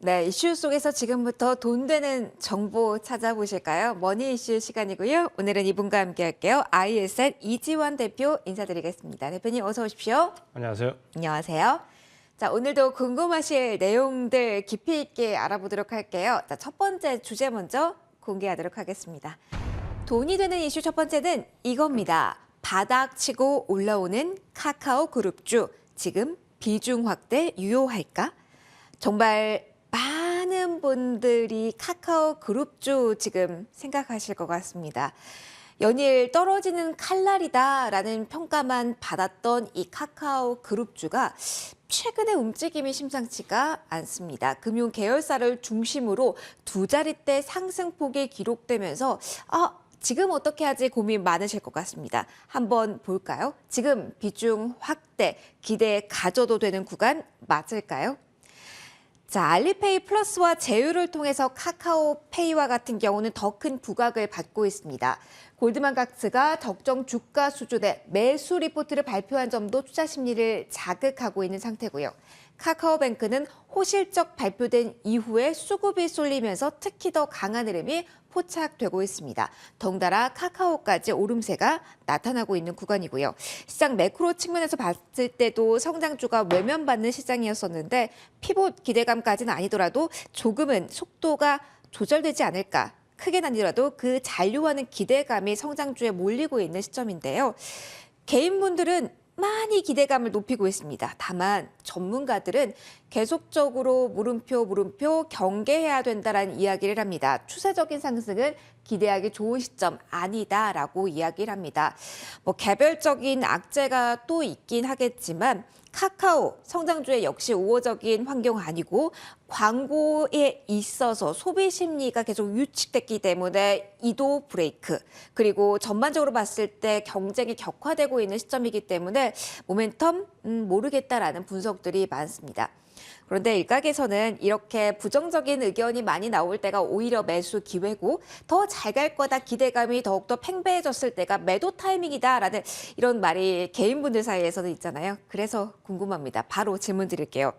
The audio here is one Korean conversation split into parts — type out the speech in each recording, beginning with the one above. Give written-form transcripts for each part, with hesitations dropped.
네, 이슈 속에서 지금부터 돈 되는 정보 찾아보실까요? 머니 이슈 시간이고요. 오늘은 이분과 함께 할게요. ISL 이지원 대표 인사드리겠습니다. 대표님 어서 오십시오. 안녕하세요. 안녕하세요. 자, 오늘도 궁금하실 내용들 깊이 있게 알아보도록 할게요. 자, 첫 번째 주제 먼저 공개하도록 하겠습니다. 돈이 되는 이슈 첫 번째는 이겁니다. 바닥 치고 올라오는 카카오 그룹주, 지금 비중 확대 유효할까? 정말 많은 분들이 카카오 그룹주 지금 생각하실 것 같습니다. 연일 떨어지는 칼날이다라는 평가만 받았던 이 카카오 그룹주가 최근에 움직임이 심상치가 않습니다. 금융 계열사를 중심으로 두 자릿대 상승폭이 기록되면서 지금 어떻게 하지 고민 많으실 것 같습니다. 한번 볼까요? 지금 비중 확대 기대 가져도 되는 구간 맞을까요? 자, 알리페이 플러스와 제휴를 통해서 카카오페이와 같은 경우는 더 큰 부각을 받고 있습니다. 골드만삭스가 적정 주가 수준의 매수 리포트를 발표한 점도 투자 심리를 자극하고 있는 상태고요. 카카오뱅크는 호실적 발표된 이후에 수급이 쏠리면서 특히 더 강한 흐름이 포착되고 있습니다. 덩달아 카카오까지 오름세가 나타나고 있는 구간이고요. 시장 매크로 측면에서 봤을 때도 성장주가 외면받는 시장이었었는데 피봇 기대감까지는 아니더라도 조금은 속도가 조절되지 않을까. 크게는 아니더라도 그 잔류하는 기대감이 성장주에 몰리고 있는 시점인데요. 개인분들은 많이 기대감을 높이고 있습니다. 다만 전문가들은 계속적으로 물음표 경계해야 된다라는 이야기를 합니다. 추세적인 상승은 기대하기 좋은 시점 아니다라고 이야기를 합니다. 개별적인 악재가 또 있긴 하겠지만 카카오 성장주에 역시 우호적인 환경 아니고 광고에 있어서 소비 심리가 계속 유축됐기 때문에 이도 브레이크 그리고 전반적으로 봤을 때 경쟁이 격화되고 있는 시점이기 때문에 모멘텀 모르겠다라는 분석들이 많습니다. 그런데 일각에서는 이렇게 부정적인 의견이 많이 나올 때가 오히려 매수 기회고 더 잘 갈 거다 기대감이 더욱더 팽배해졌을 때가 매도 타이밍이다라는 이런 말이 개인분들 사이에서는 있잖아요. 그래서 궁금합니다. 바로 질문 드릴게요.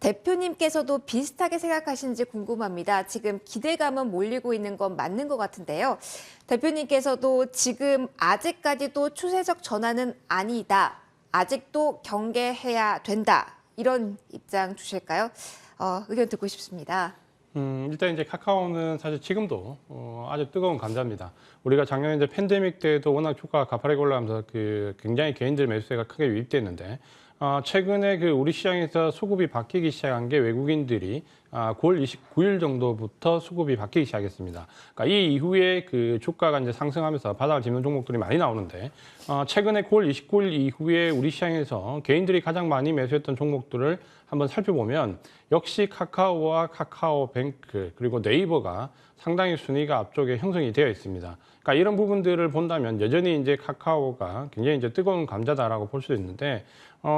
대표님께서도 비슷하게 생각하시는지 궁금합니다. 지금 기대감은 몰리고 있는 건 맞는 것 같은데요. 대표님께서도 지금 아직까지도 추세적 전환은 아니다. 아직도 경계해야 된다. 이런 입장 주실까요? 의견 듣고 싶습니다. 일단 이제 카카오는 사실 지금도 아주 뜨거운 감자입니다. 우리가 작년에 이제 팬데믹 때도 워낙 주가가 가파르게 올라가면서 굉장히 개인들 매수세가 크게 유입됐는데 최근에 우리 시장에서 수급이 바뀌기 시작한 게 외국인들이 9월 29일 정도부터 수급이 바뀌기 시작했습니다. 그러니까 이 이후에 주가가 이제 상승하면서 바닥을 짚는 종목들이 많이 나오는데 최근에 9월 29일 이후에 우리 시장에서 개인들이 가장 많이 매수했던 종목들을 한번 살펴보면 역시 카카오와 카카오뱅크 그리고 네이버가 상당히 순위가 앞쪽에 형성이 되어 있습니다. 그러니까 이런 부분들을 본다면 여전히 이제 카카오가 굉장히 이제 뜨거운 감자다라고 볼 수도 있는데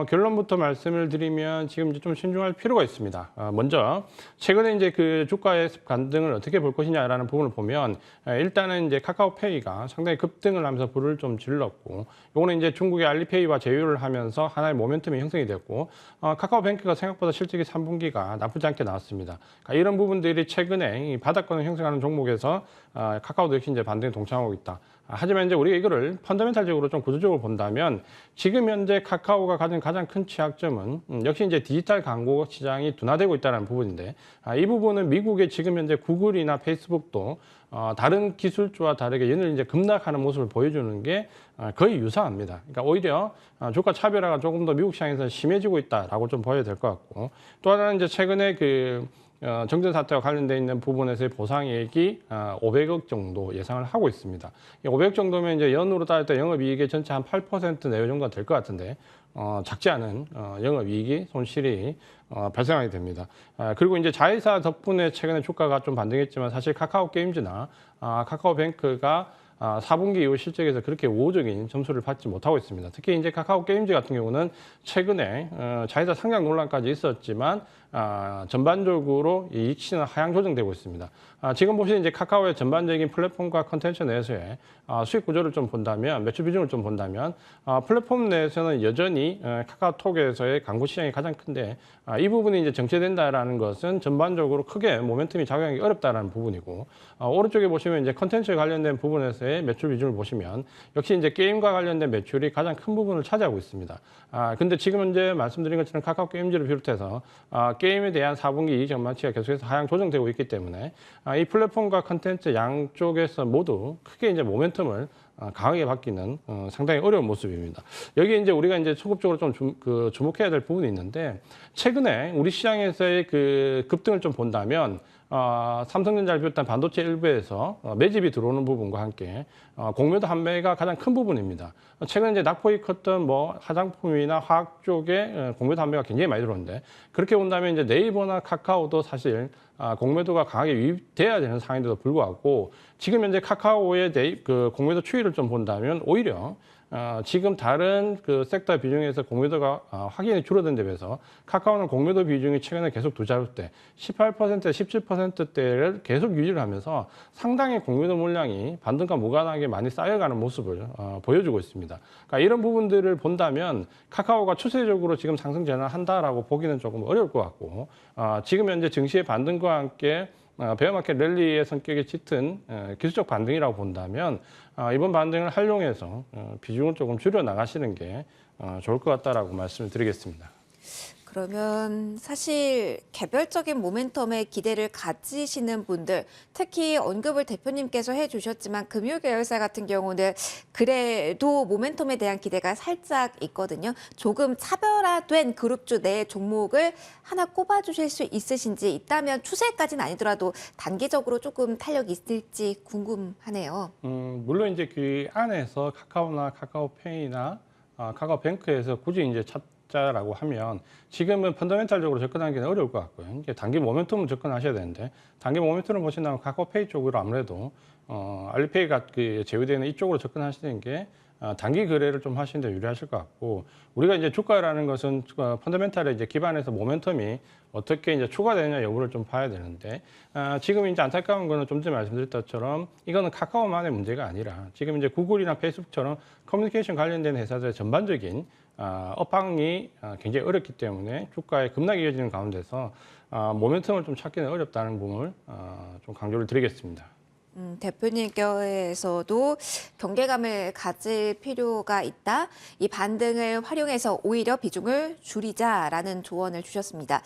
결론부터 말씀을 드리면 지금 이제 좀 신중할 필요가 있습니다. 먼저 최근에 이제 주가의 반등을 어떻게 볼 것이냐라는 부분을 보면 일단은 이제 카카오페이가 상당히 급등을 하면서 불을 좀 질렀고 요거는 이제 중국의 알리페이와 제휴를 하면서 하나의 모멘텀이 형성이 됐고 카카오뱅크가 생각보다 실적이 3분기가 나쁘지 않게 나왔습니다. 그러니까 이런 부분들이 최근에 이 바닥권을 형성하는 종목에서 카카오도 역시 이제 반등에 동참하고 있다. 하지만 이제 우리가 이거를 펀더멘탈적으로 좀 구조적으로 본다면 지금 현재 카카오가 가진 가장 큰 취약점은 역시 이제 디지털 광고 시장이 둔화되고 있다는 부분인데 이 부분은 미국의 지금 현재 구글이나 페이스북도 다른 기술주와 다르게 얘는 이제 급락하는 모습을 보여주는 게 거의 유사합니다. 그러니까 오히려 주가 차별화가 조금 더 미국 시장에서 심해지고 있다라고 좀 보여야 될 것 같고 또 하나는 이제 최근에 정전 사태와 관련돼 있는 부분에서의 보상액이 500억 정도 예상을 하고 있습니다. 500억 정도면 이제 연으로 따질 때 영업이익의 전체 한 8% 내외 정도가 될 것 같은데 작지 않은 영업이익이 손실이 발생하게 됩니다. 그리고 이제 자회사 덕분에 최근에 주가가 좀 반등했지만 사실 카카오 게임즈나 카카오뱅크가 4분기 이후 실적에서 그렇게 우호적인 점수를 받지 못하고 있습니다. 특히 이제 카카오 게임즈 같은 경우는 최근에 자회사 상장 논란까지 있었지만 전반적으로 이익 시는 하향 조정되고 있습니다. 지금 보시는 이제 카카오의 전반적인 플랫폼과 컨텐츠 내에서의 수익 구조를 좀 본다면, 매출 비중을 좀 본다면, 플랫폼 내에서는 여전히 카카오톡에서의 광고 시장이 가장 큰데, 이 부분이 이제 정체된다라는 것은 전반적으로 크게 모멘텀이 작용하기 어렵다라는 부분이고, 오른쪽에 보시면 이제 컨텐츠 관련된 부분에서의 매출 비중을 보시면, 역시 이제 게임과 관련된 매출이 가장 큰 부분을 차지하고 있습니다. 근데 지금 현재 말씀드린 것처럼 카카오 게임즈를 비롯해서 게임에 대한 4분기 이익 전망치가 계속해서 하향 조정되고 있기 때문에 이 플랫폼과 컨텐츠 양쪽에서 모두 크게 이제 모멘텀을 강하게 받기는 상당히 어려운 모습입니다. 여기 이제 우리가 이제 소급적으로 좀 주목해야 될 부분이 있는데, 최근에 우리 시장에서의 그 급등을 좀 본다면 삼성전자를 비롯한 반도체 일부에서 매집이 들어오는 부분과 함께 공매도 판매가 가장 큰 부분입니다. 최근 이제 낙폭이 컸던 뭐 화장품이나 화학 쪽에 공매도 판매가 굉장히 많이 들어오는데, 그렇게 본다면 이제 네이버나 카카오도 사실 공매도가 강하게 유입돼야 되는 상황인데도 불구하고, 지금 현재 카카오의 그 공매도 추이를 좀 본다면 오히려 지금 다른 그 섹터 비중에서 공매도가 확연히 줄어든 데 비해서 카카오는 공매도 비중이 최근에 계속 두 자릿대 18%, 17%대를 계속 유지를 하면서 상당히 공매도 물량이 반등과 무관하게 많이 쌓여가는 모습을 보여주고 있습니다. 그러니까 이런 부분들을 본다면 카카오가 추세적으로 지금 상승 전환한다라고 보기는 조금 어려울 것 같고, 지금 현재 증시의 반등과 함께 베어마켓 랠리의 성격이 짙은 기술적 반등이라고 본다면 이번 반등을 활용해서 비중을 조금 줄여 나가시는 게 좋을 것 같다라고 말씀을 드리겠습니다. 그러면 사실 개별적인 모멘텀에 기대를 가지시는 분들, 특히 언급을 대표님께서 해주셨지만 금융 계열사 같은 경우는 그래도 모멘텀에 대한 기대가 살짝 있거든요. 조금 차별화된 그룹주 내 종목을 하나 꼽아주실 수 있으신지, 있다면 추세까지는 아니더라도 단기적으로 조금 탄력이 있을지 궁금하네요. 물론 이제 그 안에서 카카오나 카카오페이나 카카오뱅크에서 굳이 이제 라고 하면 지금은 펀더멘탈적으로 접근하기는 어려울 것 같고요. 이게 단기 모멘텀을 접근하셔야 되는데, 단기 모멘텀을 보신다면 카카오페이 쪽으로 아무래도 알리페이가 그 제휴되는 이쪽으로 접근하시는 게 단기 거래를 좀 하시는 데 유리하실 것 같고, 우리가 이제 주가라는 것은 펀더멘탈에 이제 기반해서 모멘텀이 어떻게 이제 추가되느냐 여부를 좀 봐야 되는데, 지금 이제 안타까운 거는 좀 전에 말씀드렸던 것처럼 이거는 카카오만의 문제가 아니라 지금 이제 구글이나 페이스북처럼 커뮤니케이션 관련된 회사들의 전반적인 업황이 굉장히 어렵기 때문에 주가에 급락이 이어지는 가운데서 모멘텀을 좀 찾기는 어렵다는 부분을 좀 강조를 드리겠습니다. 대표님께서도 경계감을 가질 필요가 있다. 이 반등을 활용해서 오히려 비중을 줄이자라는 조언을 주셨습니다.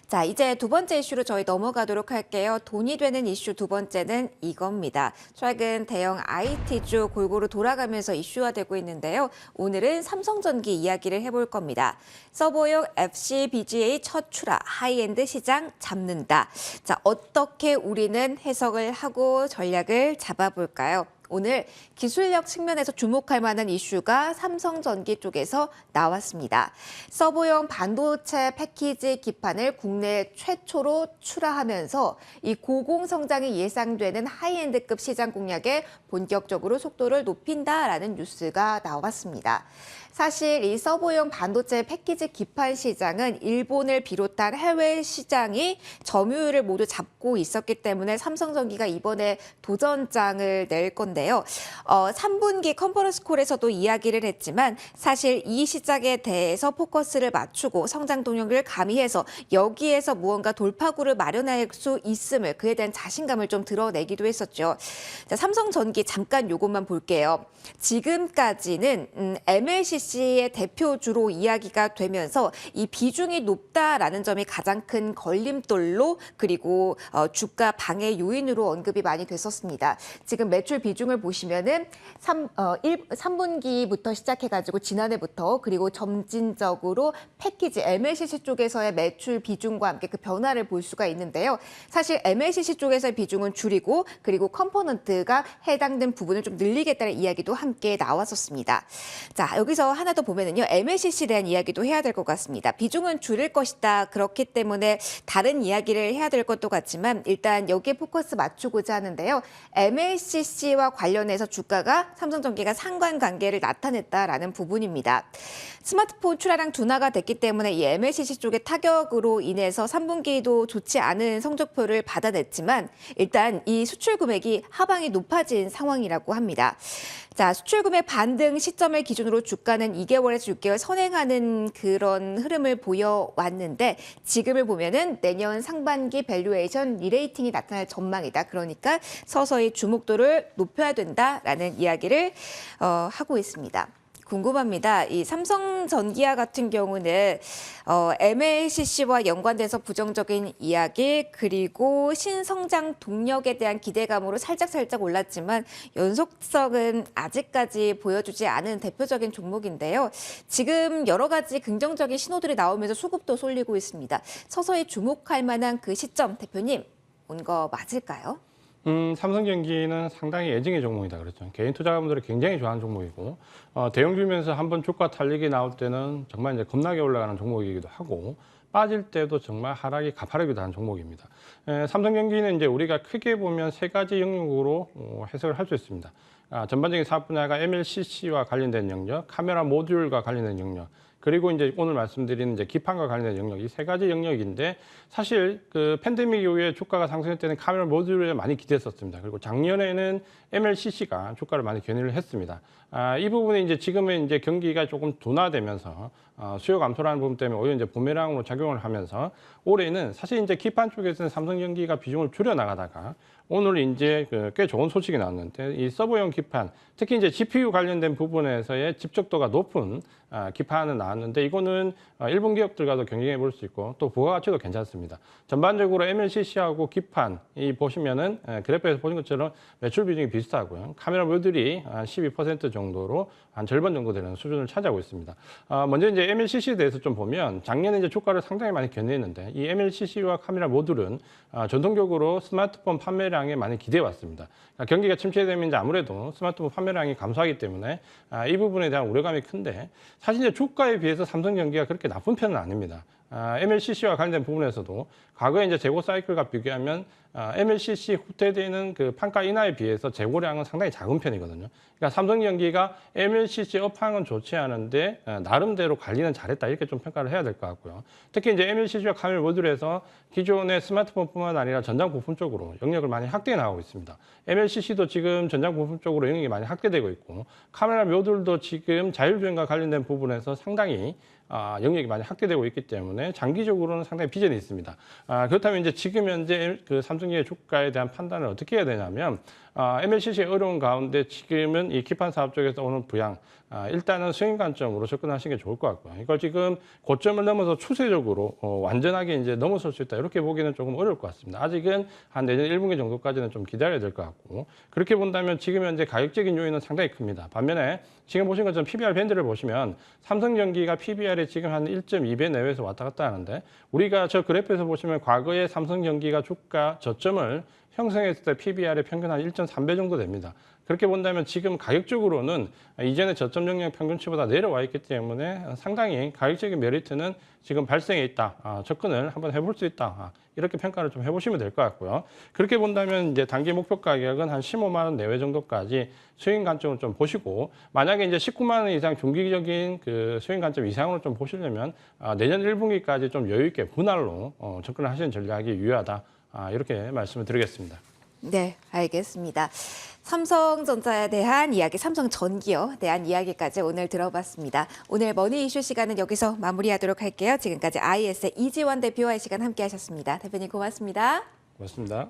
자, 이제 두 번째 이슈로 저희 넘어가도록 할게요. 돈이 되는 이슈 두 번째는 이겁니다. 최근 대형 IT주 골고루 돌아가면서 이슈화되고 있는데요. 오늘은 삼성전기 이야기를 해볼 겁니다. 서버용 FCBGA 첫 출하, 하이엔드 시장 잡는다. 자, 어떻게 우리는 해석을 하고 전략을 잡아볼까요? 오늘 기술력 측면에서 주목할 만한 이슈가 삼성전기 쪽에서 나왔습니다. 서버용 반도체 패키지 기판을 국내 최초로 출하하면서 이 고공성장이 예상되는 하이엔드급 시장 공략에 본격적으로 속도를 높인다라는 뉴스가 나왔습니다. 사실 이 서버용 반도체 패키지 기판 시장은 일본을 비롯한 해외 시장이 점유율을 모두 잡고 있었기 때문에 삼성전기가 이번에 도전장을 낼 건데요. 3분기 컨퍼런스 콜에서도 이야기를 했지만 사실 이 시장에 대해서 포커스를 맞추고 성장 동력을 가미해서 여기에서 무언가 돌파구를 마련할 수 있음을, 그에 대한 자신감을 좀 드러내기도 했었죠. 자, 삼성전기 잠깐 요것만 볼게요. 지금까지는 MLCC의 대표주로 이야기가 되면서 이 비중이 높다라는 점이 가장 큰 걸림돌로, 그리고 주가 방해 요인으로 언급이 많이 됐었습니다. 지금 매출 비중을 보시면은 3분기부터 시작해가지고 지난해부터, 그리고 점진적으로 패키지 MLCC 쪽에서의 매출 비중과 함께 그 변화를 볼 수가 있는데요. 사실 MLCC 쪽에서의 비중은 줄이고, 그리고 컴포넌트가 해당된 부분을 좀 늘리겠다는 이야기도 함께 나왔었습니다. 자, 여기서 하나 더 보면은요, MLCC에 대한 이야기도 해야 될 것 같습니다. 비중은 줄일 것이다. 그렇기 때문에 다른 이야기를 해야 될 것도 같지만 일단 여기에 포커스 맞추고자 하는데요. MLCC와 관련해서 주가가 삼성전기가 상관관계를 나타냈다라는 부분입니다. 스마트폰 출하량 둔화가 됐기 때문에 이 MLCC 쪽의 타격으로 인해서 3분기도 좋지 않은 성적표를 받아냈지만 일단 이 수출 금액이 하방이 높아진 상황이라고 합니다. 자, 수출 금액 반등 시점을 기준으로 주가는 2개월에서 6개월 선행하는 그런 흐름을 보여왔는데 지금을 보면은 내년 상반기 밸류에이션 리레이팅이 나타날 전망이다. 그러니까 서서히 주목도를 높여야 된다라는 이야기를 하고 있습니다. 궁금합니다. 이 삼성전기와 같은 경우는 MLCC와 연관돼서 부정적인 이야기 그리고 신성장 동력에 대한 기대감으로 살짝 올랐지만 연속성은 아직까지 보여주지 않은 대표적인 종목인데요. 지금 여러 가지 긍정적인 신호들이 나오면서 수급도 쏠리고 있습니다. 서서히 주목할 만한 그 시점 대표님 온 거 맞을까요? 삼성전기는 상당히 애증의 종목이다 그랬죠. 개인 투자자분들이 굉장히 좋아하는 종목이고 대형 주면서 한번 주가 탄력이 나올 때는 정말 이제 겁나게 올라가는 종목이기도 하고 빠질 때도 정말 하락이 가파르기도 한 종목입니다. 삼성전기는 이제 우리가 크게 보면 세 가지 영역으로 해석을 할 수 있습니다. 전반적인 사업 분야가 MLCC와 관련된 영역, 카메라 모듈과 관련된 영역, 그리고 이제 오늘 말씀드린 이제 기판과 관련된 영역, 이 세 가지 영역인데 사실 그 팬데믹 이후에 주가가 상승할 때는 카메라 모듈에 많이 기대했었습니다. 그리고 작년에는 MLCC가 주가를 많이 견인을 했습니다. 이 부분이 이제 지금은 이제 경기가 조금 둔화되면서 수요 감소라는 부분 때문에 오히려 이제 부메랑으로 작용을 하면서 올해는 사실 이제 기판 쪽에서는 삼성전기가 비중을 줄여 나가다가 오늘 이제 꽤 좋은 소식이 나왔는데 이 서버용 기판, 특히 이제 GPU 관련된 부분에서의 집적도가 높은 기판은 나왔는데 이거는 일본 기업들과도 경쟁해 볼 수 있고 또 부가가치도 괜찮습니다. 전반적으로 MLCC하고 기판 이 보시면은 그래프에서 보신 것처럼 매출 비중이 비슷하고요. 카메라 모듈이 12% 정도로 한 절반 정도 되는 수준을 차지하고 있습니다. 먼저 이제 MLCC에 대해서 좀 보면 작년에 이제 주가를 상당히 많이 견인했는데 이 MLCC와 카메라 모듈은 전통적으로 스마트폰 판매량에 많이 기대해 왔습니다. 그러니까 경기가 침체되면 이제 아무래도 스마트폰 판매량이 감소하기 때문에 이 부분에 대한 우려감이 큰데 사실 이제 주가에 비해서 삼성전기가 그렇게 나쁜 편은 아닙니다. MLCC와 관련된 부분에서도 과거에 이제 재고 사이클과 비교하면 MLCC 후퇴되는 그 판가 인하에 비해서 재고량은 상당히 작은 편이거든요. 그러니까 삼성전기가 MLCC 업황은 좋지 않은데 나름대로 관리는 잘했다 이렇게 좀 평가를 해야 될 것 같고요. 특히 이제 MLCC와 카메라 모듈에서 기존의 스마트폰뿐만 아니라 전장 부품 쪽으로 영역을 많이 확대해 나가고 있습니다. MLCC도 지금 전장 부품 쪽으로 영역이 많이 확대되고 있고 카메라 모듈도 지금 자율주행과 관련된 부분에서 상당히 영역이 많이 확대되고 있기 때문에 장기적으로는 상당히 비전이 있습니다. 그렇다면 이제 지금 현재 그 삼성전기의 주가에 대한 판단을 어떻게 해야 되냐면 MLCC의 어려운 가운데 지금은 이 기판 사업 쪽에서 오는 부양 일단은 수익 관점으로 접근하시는 게 좋을 것 같고요. 이걸 지금 고점을 넘어서 추세적으로 완전하게 이제 넘어설 수 있다 이렇게 보기는 조금 어려울 것 같습니다. 아직은 한 내년 1분기 정도까지는 좀 기다려야 될 것 같고 그렇게 본다면 지금 현재 가격적인 요인은 상당히 큽니다. 반면에 지금 보신 것처럼 PBR 밴드를 보시면 삼성전기가 PBR에 지금 한 1.2배 내외에서 왔다 갔다 하는데 우리가 저 그래프에서 보시면 과거에 삼성전기가 주가 저점을 형성했을 때 PBR의 평균 한 1.3배 정도 됩니다. 그렇게 본다면 지금 가격적으로는 이전의 저점 영역 평균치보다 내려와 있기 때문에 상당히 가격적인 메리트는 지금 발생해 있다. 접근을 한번 해볼 수 있다. 이렇게 평가를 좀 해보시면 될 것 같고요. 그렇게 본다면 이제 단기 목표 가격은 한 15만 원 내외 정도까지 수익 관점을 좀 보시고 만약에 이제 19만 원 이상 중기적인 그 수익 관점 이상으로 좀 보시려면 내년 1분기까지 좀 여유 있게 분할로 접근을 하시는 전략이 유효하다. 이렇게 말씀을 드리겠습니다. 네, 알겠습니다. 삼성전자에 대한 이야기, 삼성전기에 대한 이야기까지 오늘 들어봤습니다. 오늘 머니 이슈 시간은 여기서 마무리하도록 할게요. 지금까지 IS의 이지원 대표와의 시간 함께 하셨습니다. 대표님 고맙습니다. 고맙습니다.